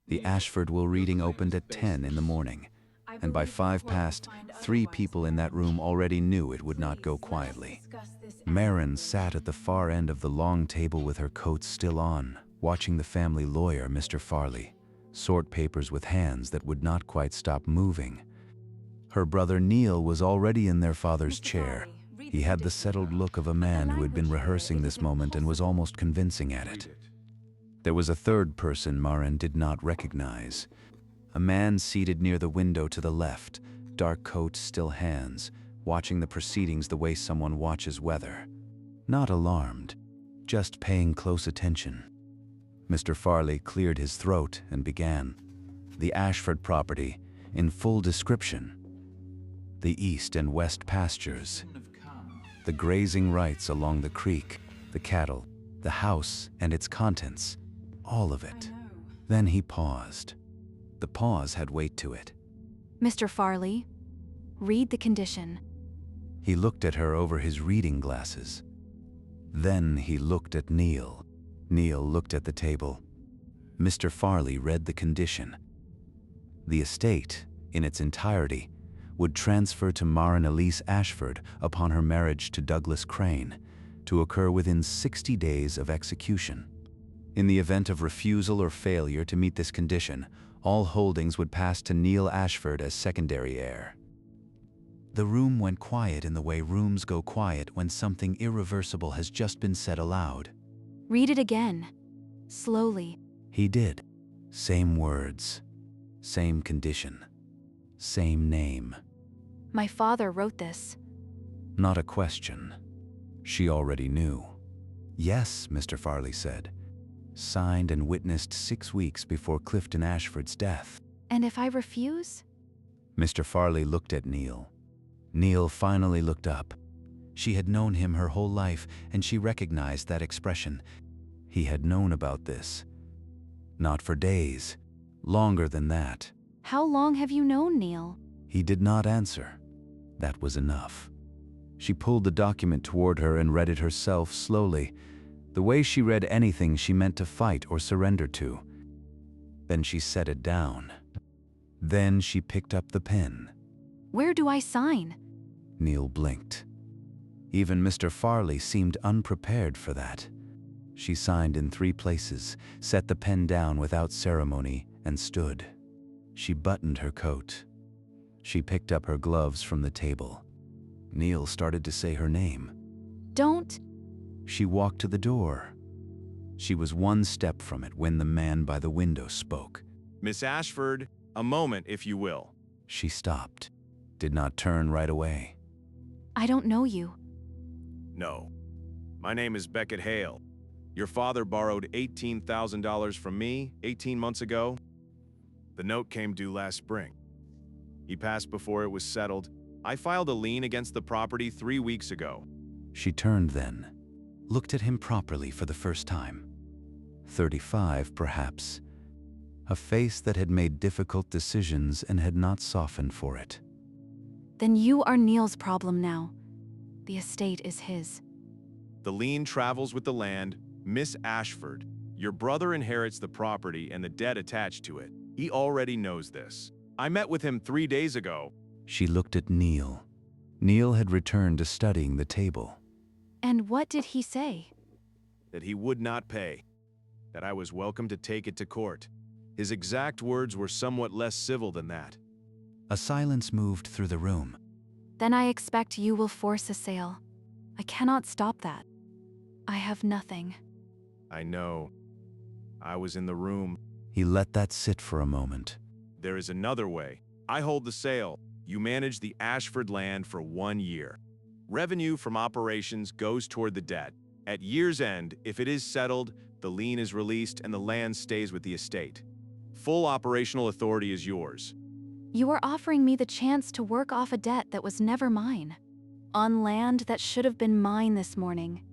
The Ashford will reading opened at 10 in the morning, and by 5 past, 3 people in that room already knew it would not go quietly. Maren sat at the far end of the long table with her coat still on, watching the family lawyer, Mr. Farley, sort papers with hands that would not quite stop moving. Her brother Neil was already in their father's chair. He had the settled look of a man who had been rehearsing this moment and was almost convincing at it. There was a third person Maren did not recognize. A man seated near the window to the left, dark coat, still hands, watching the proceedings the way someone watches weather. Not alarmed, just paying close attention. Mr. Farley cleared his throat and began. The Ashford property, in full description. The east and west pastures, the grazing rights along the creek, the cattle, the house and its contents, all of it. Then he paused. The pause had weight to it. Mr. Farley, read the condition. He looked at her over his reading glasses. Then he looked at Neil. Neil looked at the table. Mr. Farley read the condition. The estate, in its entirety, would transfer to Maren Elise Ashford upon her marriage to Douglas Crane, to occur within 60 days of execution. In the event of refusal or failure to meet this condition, all holdings would pass to Neil Ashford as secondary heir. The room went quiet in the way rooms go quiet when something irreversible has just been said aloud. Read it again, slowly. He did. Same words, same condition, same name. My father wrote this. Not a question. She already knew. Yes, Mr. Farley said. Signed and witnessed 6 weeks before Clifton Ashford's death. And if I refuse? Mr. Farley looked at Neil. Neil finally looked up. She had known him her whole life, and she recognized that expression. He had known about this. Not for days. Longer than that. How long have you known Neil? He did not answer. That was enough. She pulled the document toward her and read it herself slowly. The way she read anything she meant to fight or surrender to. Then she set it down. Then she picked up the pen. Where do I sign? Neil blinked. Even Mr. Farley seemed unprepared for that. She signed in 3 places, set the pen down without ceremony, and stood. She buttoned her coat. She picked up her gloves from the table. Neil started to say her name. Don't. She walked to the door. She was 1 step from it when the man by the window spoke. Miss Ashford, a moment, if you will. She stopped, did not turn right away. I don't know you. No. My name is Beckett Hale. Your father borrowed $18,000 from me 18 months ago. The note came due last spring. He passed before it was settled. I filed a lien against the property 3 weeks ago. She turned then, looked at him properly for the first time. 35, perhaps. A face that had made difficult decisions and had not softened for it. Then you are Neil's problem now. The estate is his. The lien travels with the land. Miss Ashford, your brother inherits the property and the debt attached to it. He already knows this. I met with him 3 days ago. She looked at Neil. Neil had returned to studying the table. And what did he say? That he would not pay. That I was welcome to take it to court. His exact words were somewhat less civil than that. A silence moved through the room. Then I expect you will force a sale. I cannot stop that. I have nothing. I know. I was in the room. He let that sit for a moment. There is another way. I hold the sale. You manage the Ashford land for 1 year. Revenue from operations goes toward the debt. At year's end, if it is settled, the lien is released and the land stays with the estate. Full operational authority is yours. You are offering me the chance to work off a debt that was never mine. On land that should have been mine this morning.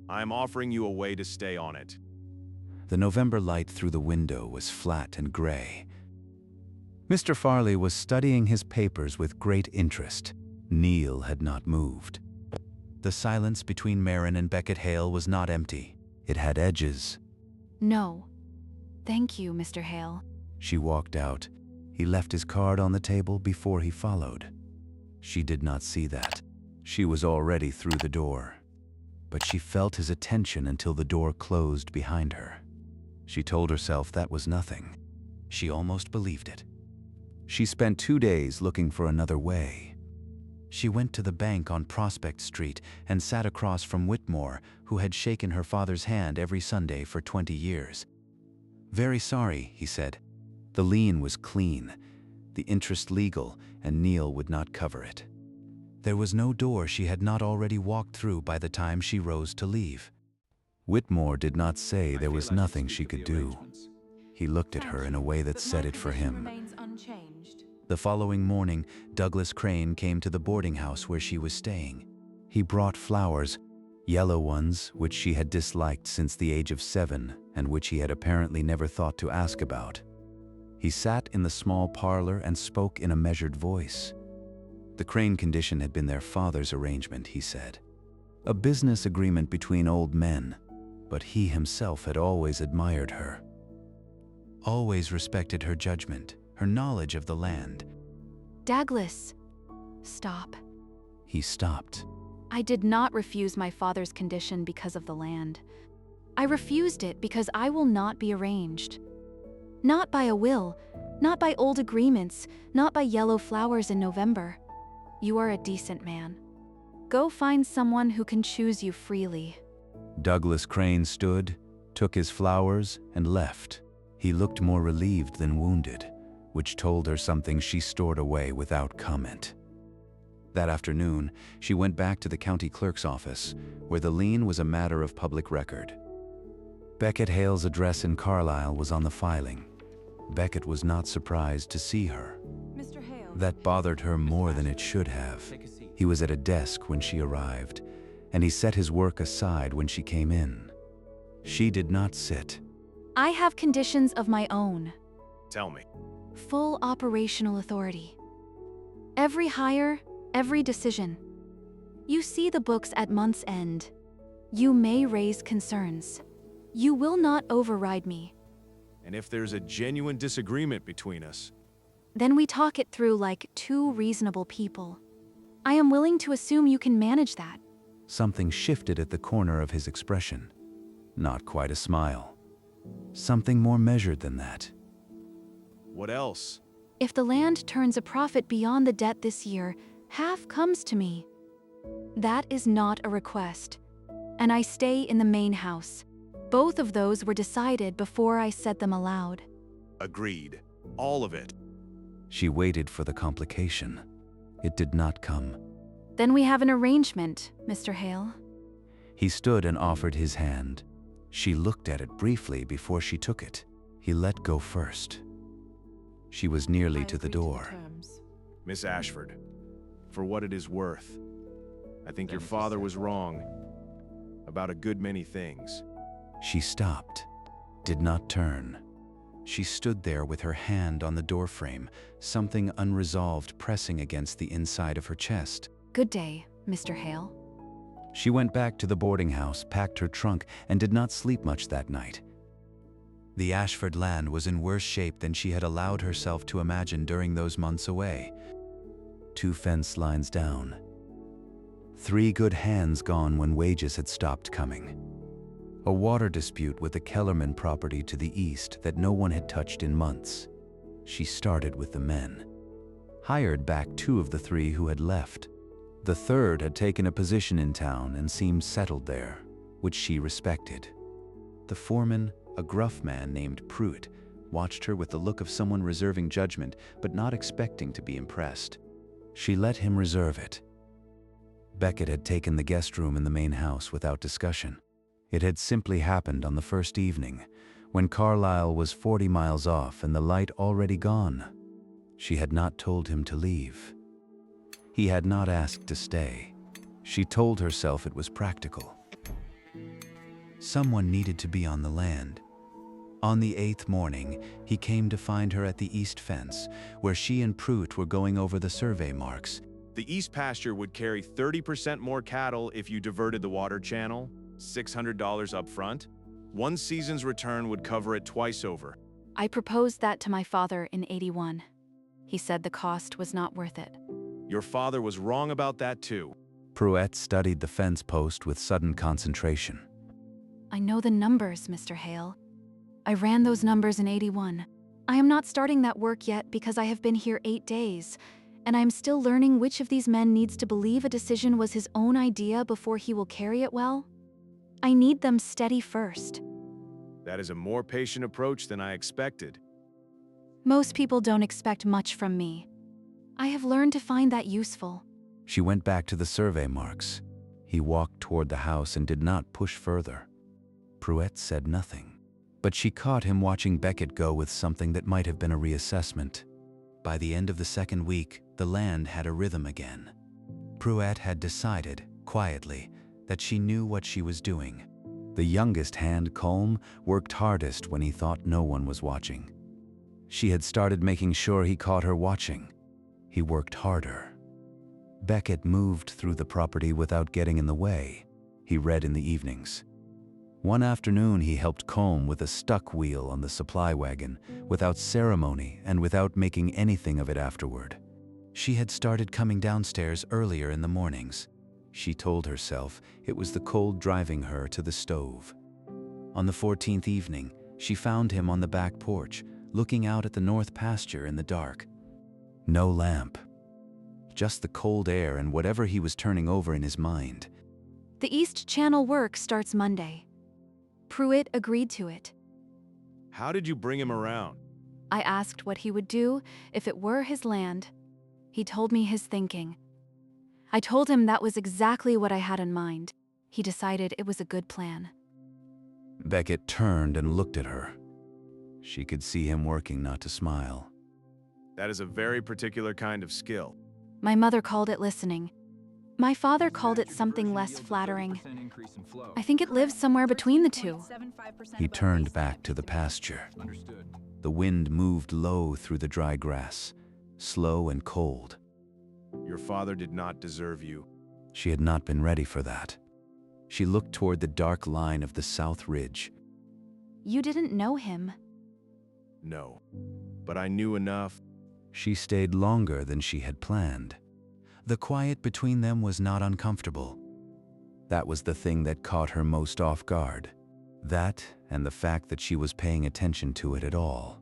I am offering you a way to stay on it. The November light through the window was flat and gray. Mr. Farley was studying his papers with great interest. Neil had not moved. The silence between Maren and Beckett Hale was not empty. It had edges. No. Thank you, Mr. Hale. She walked out. He left his card on the table before he followed. She did not see that. She was already through the door. But she felt his attention until the door closed behind her. She told herself that was nothing. She almost believed it. She spent 2 days looking for another way. She went to the bank on Prospect Street and sat across from Whitmore, who had shaken her father's hand every Sunday for 20 years. "Very sorry," he said. The lien was clean, the interest legal, and Neil would not cover it. There was no door she had not already walked through by the time she rose to leave. Whitmore did not say there was nothing she could do. He looked at her in a way that said it for him. The following morning, Douglas Crane came to the boarding house where she was staying. He brought flowers, yellow ones, which she had disliked since the age of 7 and which he had apparently never thought to ask about. He sat in the small parlor and spoke in a measured voice. The Crane condition had been their father's arrangement, he said. A business agreement between old men, but he himself had always admired her. Always respected her judgment, her knowledge of the land. Douglas, stop. He stopped. I did not refuse my father's condition because of the land. I refused it because I will not be arranged. Not by a will, not by old agreements, not by yellow flowers in November. You are a decent man. Go find someone who can choose you freely. Douglas Crane stood, took his flowers, and left. He looked more relieved than wounded, which told her something she stored away without comment. That afternoon, she went back to the county clerk's office, where the lien was a matter of public record. Beckett Hale's address in Carlisle was on the filing. Beckett was not surprised to see her. Mr. Hale. That bothered her more than it should have. He was at a desk when she arrived, and he set his work aside when she came in. She did not sit. I have conditions of my own. Tell me. Full operational authority. Every hire, every decision. You see the books at month's end. You may raise concerns. You will not override me. And if there's a genuine disagreement between us? Then we talk it through like two reasonable people. I am willing to assume you can manage that. Something shifted at the corner of his expression. Not quite a smile. Something more measured than that. What else? If the land turns a profit beyond the debt this year, half comes to me. That is not a request. And I stay in the main house. Both of those were decided before I said them aloud. Agreed. All of it. She waited for the complication. It did not come. Then we have an arrangement, Mr. Hale. He stood and offered his hand. She looked at it briefly before she took it. He let go first. She was nearly to the door. Miss Ashford, for what it is worth, I think your father was wrong about a good many things. She stopped, did not turn. She stood there with her hand on the doorframe, something unresolved pressing against the inside of her chest. Good day, Mr. Hale. She went back to the boarding house, packed her trunk, and did not sleep much that night. The Ashford land was in worse shape than she had allowed herself to imagine during those months away. 2 fence lines down. 3 good hands gone when wages had stopped coming. A water dispute with the Kellerman property to the east that no one had touched in months. She started with the men. Hired back 2 of the 3 who had left. The 3rd had taken a position in town and seemed settled there, which she respected. The foreman, a gruff man named Pruitt, watched her with the look of someone reserving judgment but not expecting to be impressed. She let him reserve it. Beckett had taken the guest room in the main house without discussion. It had simply happened on the first evening, when Carlisle was 40 miles off and the light already gone. She had not told him to leave. He had not asked to stay. She told herself it was practical. Someone needed to be on the land. On the 8th morning, he came to find her at the east fence, where she and Pruitt were going over the survey marks. The east pasture would carry 30% more cattle if you diverted the water channel, $600 up front. 1 season's return would cover it twice over. I proposed that to my father in 81. He said the cost was not worth it. Your father was wrong about that too. Pruitt studied the fence post with sudden concentration. I know the numbers, Mr. Hale. I ran those numbers in 81. I am not starting that work yet because I have been here 8 days, and I am still learning which of these men needs to believe a decision was his own idea before he will carry it well. I need them steady first. That is a more patient approach than I expected. Most people don't expect much from me. I have learned to find that useful. She went back to the survey marks. He walked toward the house and did not push further. Pruitt said nothing, but she caught him watching Beckett go with something that might have been a reassessment. By the end of the second week, the land had a rhythm again. Pruitt had decided, quietly, that she knew what she was doing. The youngest hand, Colm, worked hardest when he thought no one was watching. She had started making sure he caught her watching. He worked harder. Beckett moved through the property without getting in the way. He read in the evenings. One afternoon he helped Colm with a stuck wheel on the supply wagon, without ceremony and without making anything of it afterward. She had started coming downstairs earlier in the mornings. She told herself it was the cold driving her to the stove. On the 14th evening, she found him on the back porch, looking out at the north pasture in the dark. No lamp. Just the cold air and whatever he was turning over in his mind. The East Channel work starts Monday. Pruitt agreed to it. How did you bring him around? I asked what he would do if it were his land. He told me his thinking. I told him that was exactly what I had in mind. He decided it was a good plan. Beckett turned and looked at her. She could see him working not to smile. That is a very particular kind of skill. My mother called it listening. My father called it something less flattering. I think it lives somewhere between the two. He turned back to the pasture. The wind moved low through the dry grass, slow and cold. Your father did not deserve you. She had not been ready for that. She looked toward the dark line of the south ridge. You didn't know him. No, but I knew enough. She stayed longer than she had planned. The quiet between them was not uncomfortable. That was the thing that caught her most off guard. That and the fact that she was paying attention to it at all.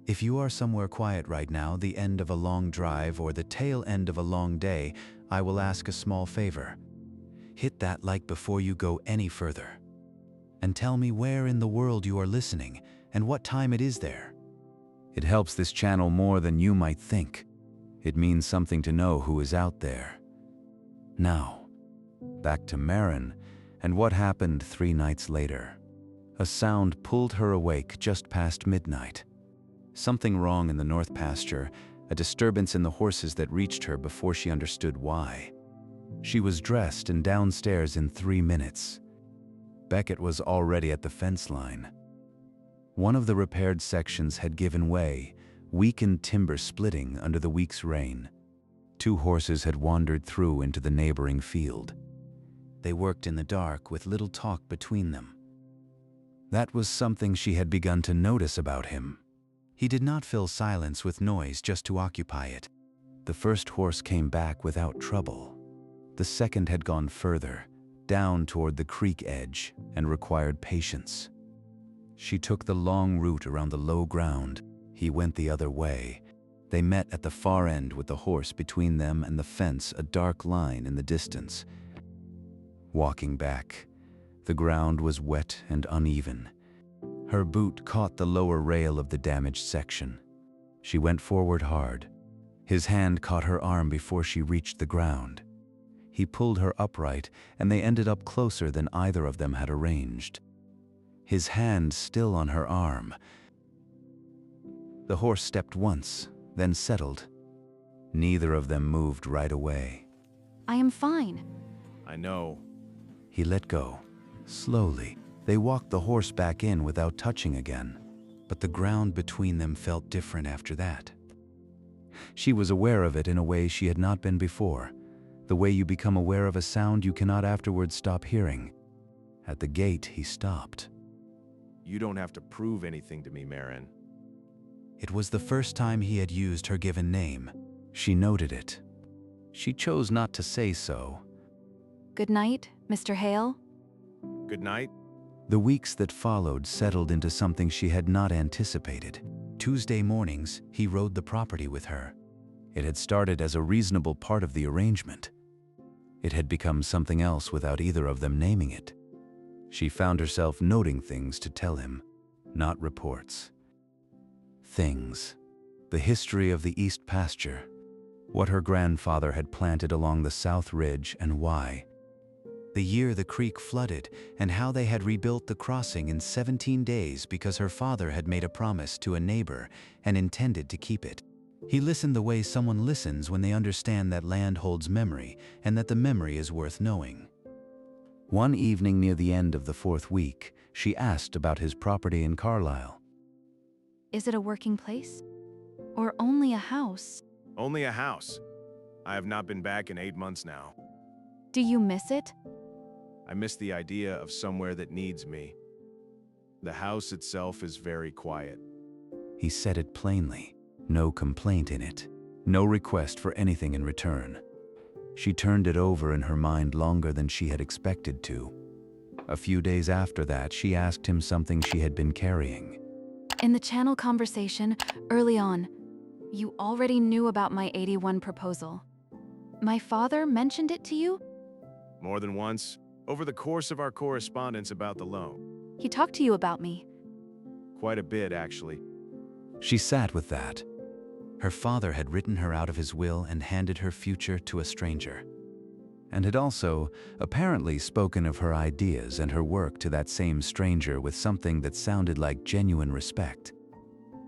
If you are somewhere quiet right now, the end of a long drive or the tail end of a long day, I will ask a small favor. Hit that like before you go any further. And tell me where in the world you are listening and what time it is there. It helps this channel more than you might think. It means something to know who is out there. Now, back to Maren and what happened 3 nights later. A sound pulled her awake just past midnight. Something wrong in the north pasture, a disturbance in the horses that reached her before she understood why. She was dressed and downstairs in 3 minutes. Beckett was already at the fence line. One of the repaired sections had given way, weakened timber splitting under the week's rain. 2 horses had wandered through into the neighboring field. They worked in the dark with little talk between them. That was something she had begun to notice about him. He did not fill silence with noise just to occupy it. The first horse came back without trouble. The second had gone further, down toward the creek edge, and required patience. She took the long route around the low ground. He went the other way. They met at the far end with the horse between them and the fence, a dark line in the distance. Walking back, the ground was wet and uneven. Her boot caught the lower rail of the damaged section. She went forward hard. His hand caught her arm before she reached the ground. He pulled her upright, and they ended up closer than either of them had arranged. His hand still on her arm. The horse stepped once, then settled. Neither of them moved right away. I am fine. I know. He let go. Slowly, they walked the horse back in without touching again, but the ground between them felt different after that. She was aware of it in a way she had not been before, the way you become aware of a sound you cannot afterwards stop hearing. At the gate, he stopped. You don't have to prove anything to me, Maren. It was the first time he had used her given name. She noted it. She chose not to say so. Good night, Mr. Hale. Good night. The weeks that followed settled into something she had not anticipated. Tuesday mornings, he rode the property with her. It had started as a reasonable part of the arrangement. It had become something else without either of them naming it. She found herself noting things to tell him, not reports. Things. The history of the East Pasture. What her grandfather had planted along the South Ridge and why. The year the creek flooded and how they had rebuilt the crossing in 17 days because her father had made a promise to a neighbor and intended to keep it. He listened the way someone listens when they understand that land holds memory and that the memory is worth knowing. One evening near the end of the 4th week, she asked about his property in Carlisle. Is it a working place? Or only a house? Only a house. I have not been back in 8 months now. Do you miss it? I miss the idea of somewhere that needs me. The house itself is very quiet. He said it plainly, no complaint in it, no request for anything in return. She turned it over in her mind longer than she had expected to. A few days after that, she asked him something she had been carrying. In the channel conversation, early on, you already knew about my 81 proposal. My father mentioned it to you? More than once, over the course of our correspondence about the loan. He talked to you about me. Quite a bit, actually. She sat with that. Her father had written her out of his will and handed her future to a stranger, and had also, apparently, spoken of her ideas and her work to that same stranger with something that sounded like genuine respect.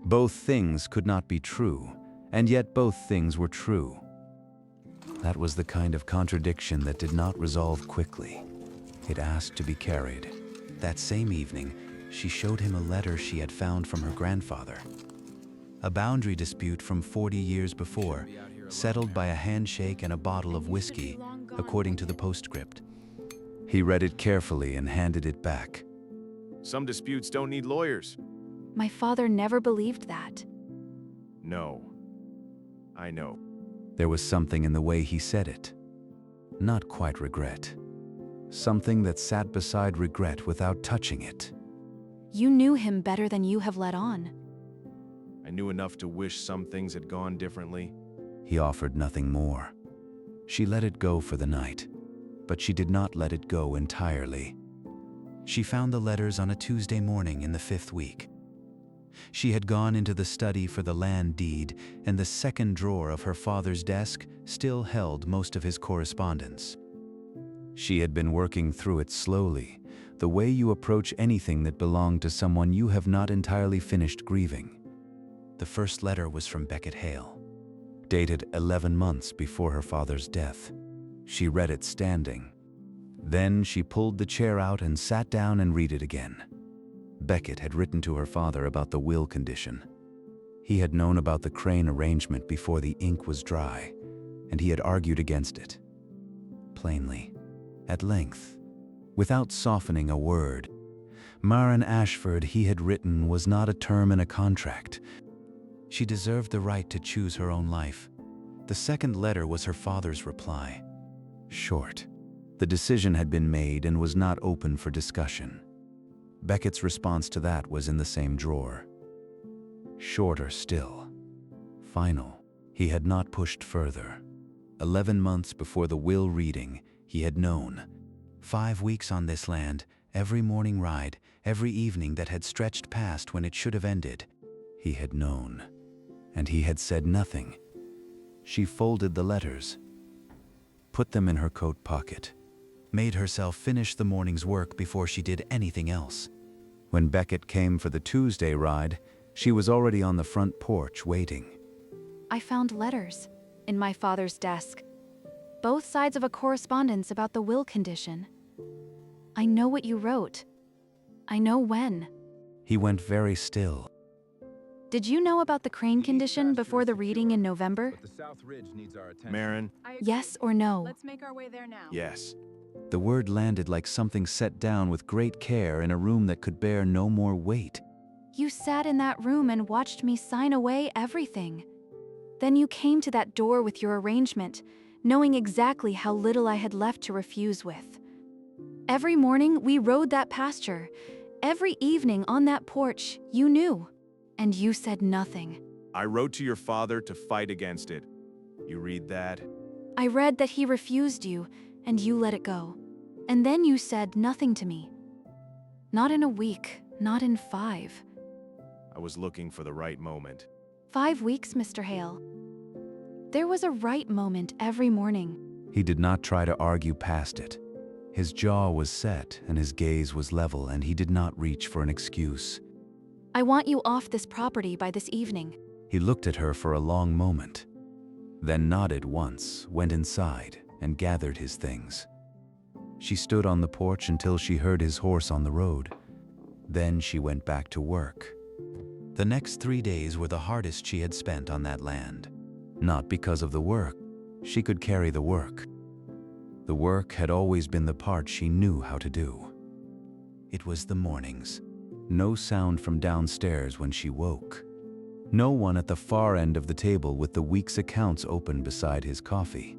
Both things could not be true, and yet both things were true. That was the kind of contradiction that did not resolve quickly. It asked to be carried. That same evening, she showed him a letter she had found from her grandfather. A boundary dispute from 40 years before, settled by a handshake and a bottle of whiskey, according to the postscript. He read it carefully and handed it back. Some disputes don't need lawyers. My father never believed that. No. I know. There was something in the way he said it. Not quite regret. Something that sat beside regret without touching it. You knew him better than you have let on. I knew enough to wish some things had gone differently. He offered nothing more. She let it go for the night, but she did not let it go entirely. She found the letters on a Tuesday morning in the 5th week. She had gone into the study for the land deed, and the second drawer of her father's desk still held most of his correspondence. She had been working through it slowly, the way you approach anything that belonged to someone you have not entirely finished grieving. The first letter was from Beckett Hale, dated 11 months before her father's death. She read it standing. Then she pulled the chair out and sat down and read it again. Beckett had written to her father about the will condition. He had known about the crane arrangement before the ink was dry, and he had argued against it. Plainly, at length, without softening a word. Maren Ashford, he had written, was not a term in a contract. She deserved the right to choose her own life. The second letter was her father's reply. Short. The decision had been made and was not open for discussion. Beckett's response to that was in the same drawer. Shorter still. Final. He had not pushed further. 11 months before the will reading, he had known. 5 weeks on this land, every morning ride, every evening that had stretched past when it should have ended. He had known. And he had said nothing. She folded the letters, put them in her coat pocket, made herself finish the morning's work before she did anything else. When Beckett came for the Tuesday ride, she was already on the front porch waiting. I found letters in my father's desk. Both sides of a correspondence about the will condition. I know what you wrote. I know when. He went very still. Did you know about the crane condition before the reading in November? Maren? Yes or no? Yes. The word landed like something set down with great care in a room that could bear no more weight. You sat in that room and watched me sign away everything. Then you came to that door with your arrangement, knowing exactly how little I had left to refuse with. Every morning we rode that pasture. Every evening on that porch, you knew. And you said nothing. I wrote to your father to fight against it. You read that? I read that he refused you, and you let it go. And then you said nothing to me. Not in a week, not in 5. I was looking for the right moment. 5 weeks, Mr. Hale. There was a right moment every morning. He did not try to argue past it. His jaw was set and his gaze was level, and he did not reach for an excuse. I want you off this property by this evening. He looked at her for a long moment, then nodded once, went inside, and gathered his things. She stood on the porch until she heard his horse on the road. Then she went back to work. The next 3 days were the hardest she had spent on that land. Not because of the work. She could carry the work. The work had always been the part she knew how to do. It was the mornings. No sound from downstairs when she woke. No one at the far end of the table with the week's accounts open beside his coffee.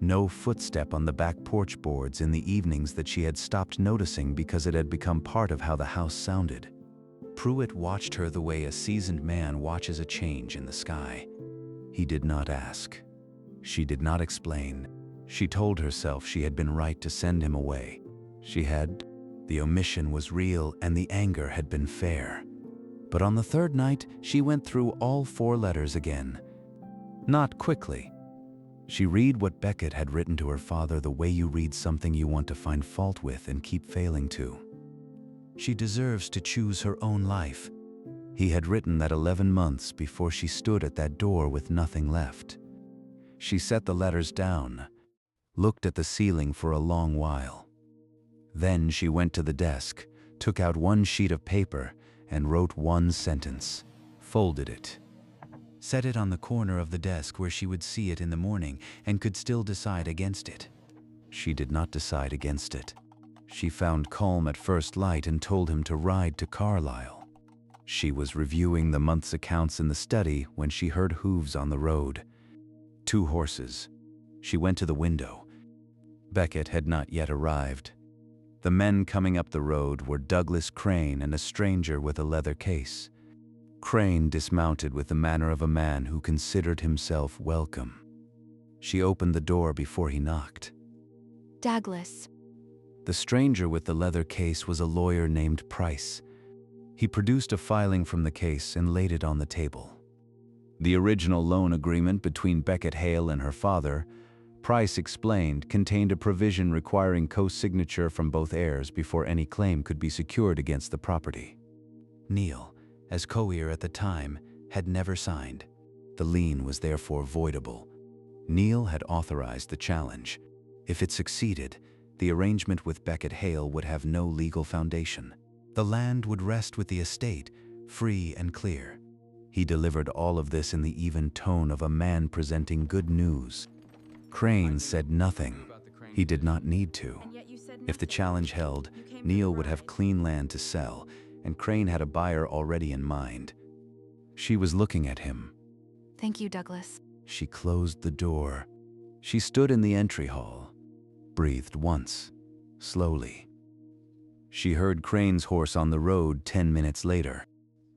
No footstep on the back porch boards in the evenings that she had stopped noticing because it had become part of how the house sounded. Pruitt watched her the way a seasoned man watches a change in the sky. He did not ask. She did not explain. She told herself she had been right to send him away. She had. The omission was real and the anger had been fair. But on the 3rd night, she went through all 4 letters again. Not quickly. She read what Beckett had written to her father the way you read something you want to find fault with and keep failing to. She deserves to choose her own life. He had written that 11 months before she stood at that door with nothing left. She set the letters down, looked at the ceiling for a long while. Then she went to the desk, took out 1 sheet of paper, and wrote 1 sentence, folded it, set it on the corner of the desk where she would see it in the morning and could still decide against it. She did not decide against it. She found calm at first light and told him to ride to Carlisle. She was reviewing the month's accounts in the study when she heard hooves on the road. 2 horses. She went to the window. Beckett had not yet arrived. The men coming up the road were Douglas Crane and a stranger with a leather case. Crane dismounted with the manner of a man who considered himself welcome. She opened the door before he knocked. Douglas. The stranger with the leather case was a lawyer named Price. He produced a filing from the case and laid it on the table. The original loan agreement between Beckett Hale and her father, Price explained, contained a provision requiring co-signature from both heirs before any claim could be secured against the property. Neil, as co-heir at the time, had never signed. The lien was therefore voidable. Neil had authorized the challenge. If it succeeded, the arrangement with Beckett Hale would have no legal foundation. The land would rest with the estate, free and clear. He delivered all of this in the even tone of a man presenting good news. Crane said nothing. He did not need to. If the challenge held, Neil would have clean land to sell, and Crane had a buyer already in mind. She was looking at him. Thank you, Douglas. She closed the door. She stood in the entry hall, breathed once, slowly. She heard Crane's horse on the road 10 minutes later.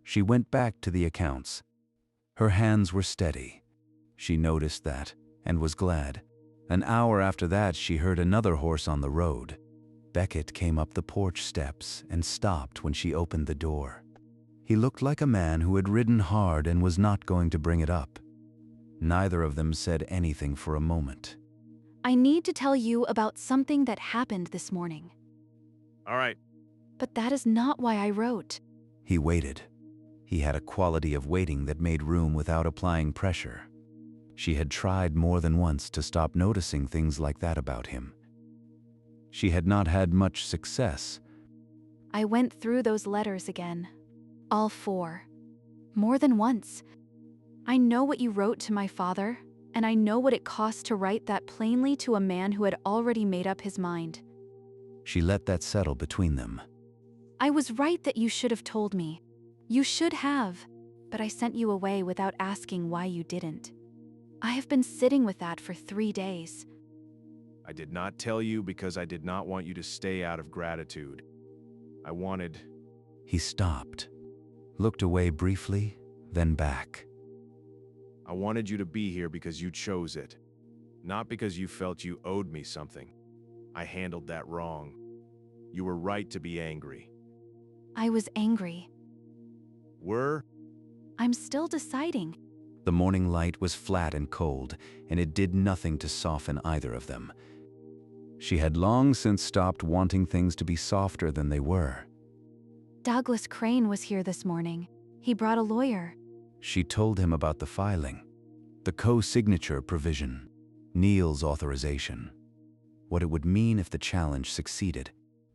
She went back to the accounts. Her hands were steady. She noticed that and was glad. An hour after that, she heard another horse on the road. Beckett came up the porch steps and stopped when she opened the door. He looked like a man who had ridden hard and was not going to bring it up. Neither of them said anything for a moment. I need to tell you about something that happened this morning. All right. But that is not why I wrote. He waited. He had a quality of waiting that made room without applying pressure. She had tried more than once to stop noticing things like that about him. She had not had much success. I went through those letters again. All 4. More than once. I know what you wrote to my father, and I know what it cost to write that plainly to a man who had already made up his mind. She let that settle between them. I was right that you should have told me. You should have, but I sent you away without asking why you didn't. I have been sitting with that for 3 days. I did not tell you because I did not want you to stay out of gratitude. I wanted... He stopped, looked away briefly, then back. I wanted you to be here because you chose it, not because you felt you owed me something. I handled that wrong. You were right to be angry. I was angry. Were? I'm still deciding. The morning light was flat and cold, and it did nothing to soften either of them. She had long since stopped wanting things to be softer than they were. Douglas Crane was here this morning. He brought a lawyer. She told him about the filing, the co-signature provision, Neil's authorization, what it would mean if the challenge succeeded.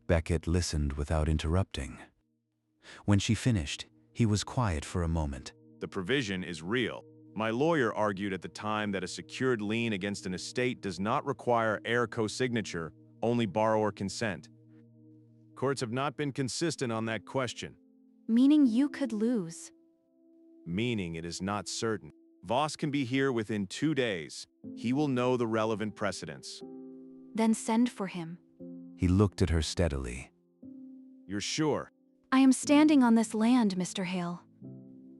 Beckett listened without interrupting. When she finished, he was quiet for a moment. The provision is real. My lawyer argued at the time that a secured lien against an estate does not require heir co-signature, only borrower consent. Courts have not been consistent on that question. Meaning you could lose. Meaning it is not certain. Voss can be here within 2 days. He will know the relevant precedents. Then send for him. He looked at her steadily. You're sure? I am standing on this land, Mr. Hale.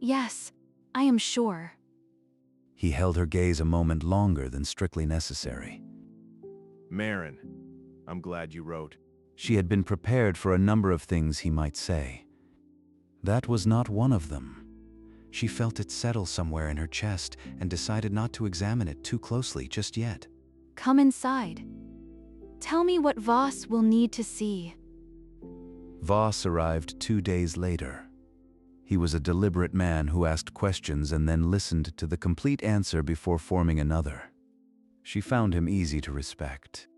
Yes, I am sure. He held her gaze a moment longer than strictly necessary. Maren, I'm glad you wrote. She had been prepared for a number of things he might say. That was not one of them. She felt it settle somewhere in her chest and decided not to examine it too closely just yet. Come inside. Tell me what Voss will need to see. Voss arrived 2 days later. He was a deliberate man who asked questions and then listened to the complete answer before forming another. She found him easy to respect.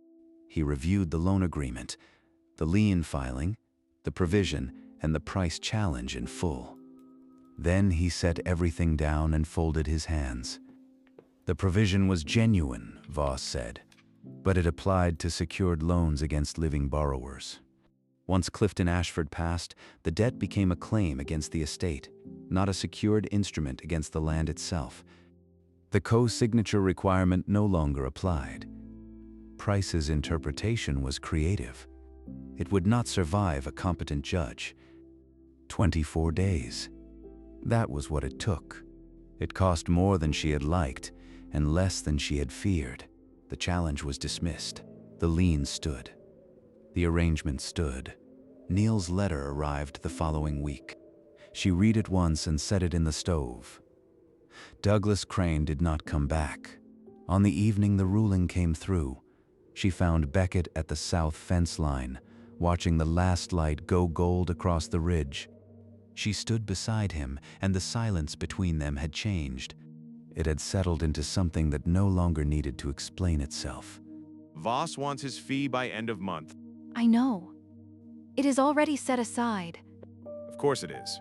He reviewed the loan agreement, the lien filing, the provision, and the price challenge in full. Then he set everything down and folded his hands. The provision was genuine, Voss said, but it applied to secured loans against living borrowers. Once Clifton Ashford passed, the debt became a claim against the estate, not a secured instrument against the land itself. The co-signature requirement no longer applied. Price's interpretation was creative. It would not survive a competent judge. 24 days. That was what it took. It cost more than she had liked, and less than she had feared. The challenge was dismissed. The lien stood. The arrangement stood. Neil's letter arrived the following week. She read it once and set it in the stove. Douglas Crane did not come back. On the evening the ruling came through, she found Beckett at the south fence line, watching the last light go gold across the ridge. She stood beside him, and the silence between them had changed. It had settled into something that no longer needed to explain itself. Voss wants his fee by end of month. I know. It is already set aside. Of course it is.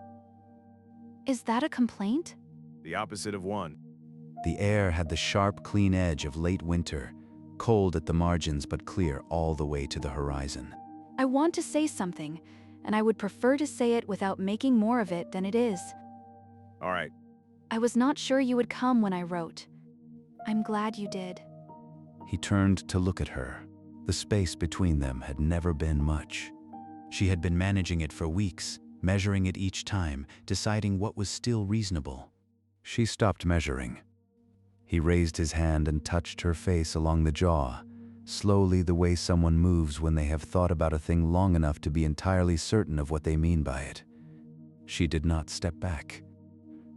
Is that a complaint? The opposite of one. The air had the sharp, clean edge of late winter, cold at the margins but clear all the way to the horizon. I want to say something, and I would prefer to say it without making more of it than it is. All right. I was not sure you would come when I wrote. I'm glad you did. He turned to look at her. The space between them had never been much. She had been managing it for weeks, measuring it each time, deciding what was still reasonable. She stopped measuring. He raised his hand and touched her face along the jaw, slowly, the way someone moves when they have thought about a thing long enough to be entirely certain of what they mean by it. She did not step back.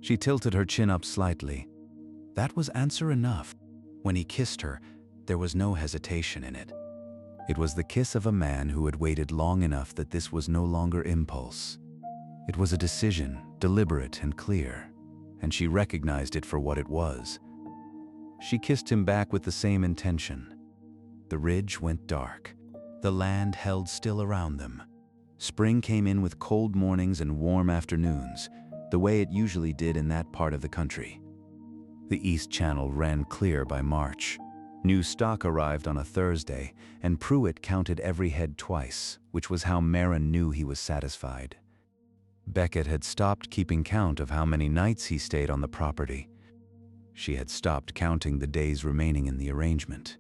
She tilted her chin up slightly. That was answer enough. When he kissed her, there was no hesitation in it. It was the kiss of a man who had waited long enough that this was no longer impulse. It was a decision, deliberate and clear, and she recognized it for what it was. She kissed him back with the same intention. The ridge went dark. The land held still around them. Spring came in with cold mornings and warm afternoons, the way it usually did in that part of the country. The East Channel ran clear by March. New stock arrived on a Thursday, and Pruitt counted every head twice, which was how Maren knew he was satisfied. Beckett had stopped keeping count of how many nights he stayed on the property. She had stopped counting the days remaining in the arrangement.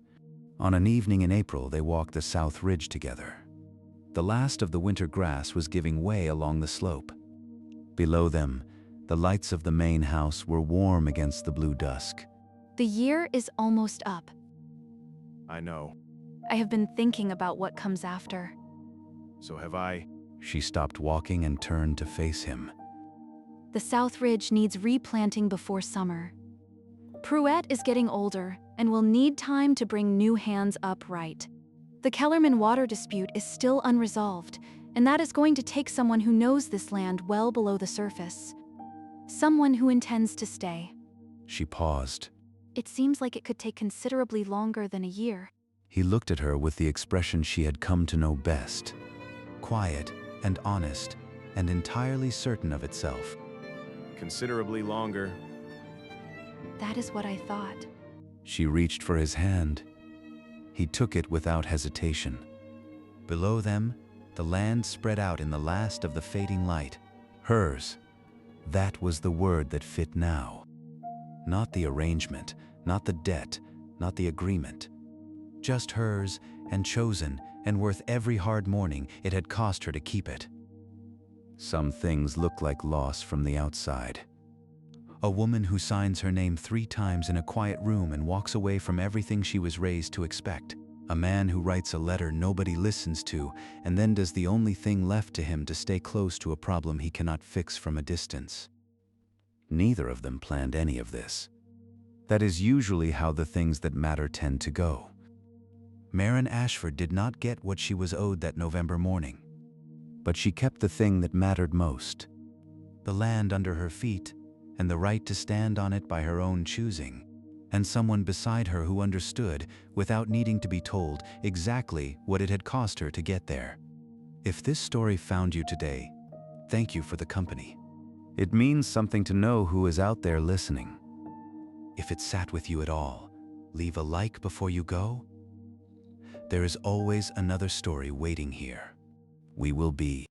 On an evening in April, they walked the South Ridge together. The last of the winter grass was giving way along the slope. Below them, the lights of the main house were warm against the blue dusk. The year is almost up. I know. I have been thinking about what comes after. So have I. She stopped walking and turned to face him. The South Ridge needs replanting before summer. Pruitt is getting older and will need time to bring new hands up right. The Kellerman water dispute is still unresolved, and that is going to take someone who knows this land well below the surface. Someone who intends to stay. She paused. It seems like it could take considerably longer than a year. He looked at her with the expression she had come to know best. Quiet and honest and entirely certain of itself. Considerably longer. That is what I thought. She reached for his hand. He took it without hesitation. Below them, the land spread out in the last of the fading light. Hers. That was the word that fit now. Not the arrangement, not the debt, not the agreement. Just hers, and chosen, and worth every hard morning it had cost her to keep it. Some things look like loss from the outside. A woman who signs her name 3 times in a quiet room and walks away from everything she was raised to expect. A man who writes a letter nobody listens to and then does the only thing left to him to stay close to a problem he cannot fix from a distance. Neither of them planned any of this. That is usually how the things that matter tend to go. Maren Ashford did not get what she was owed that November morning. But she kept the thing that mattered most. The land under her feet, and the right to stand on it by her own choosing, and someone beside her who understood, without needing to be told, exactly what it had cost her to get there. If this story found you today, thank you for the company. It means something to know who is out there listening. If it sat with you at all, leave a like before you go. There is always another story waiting here. We will be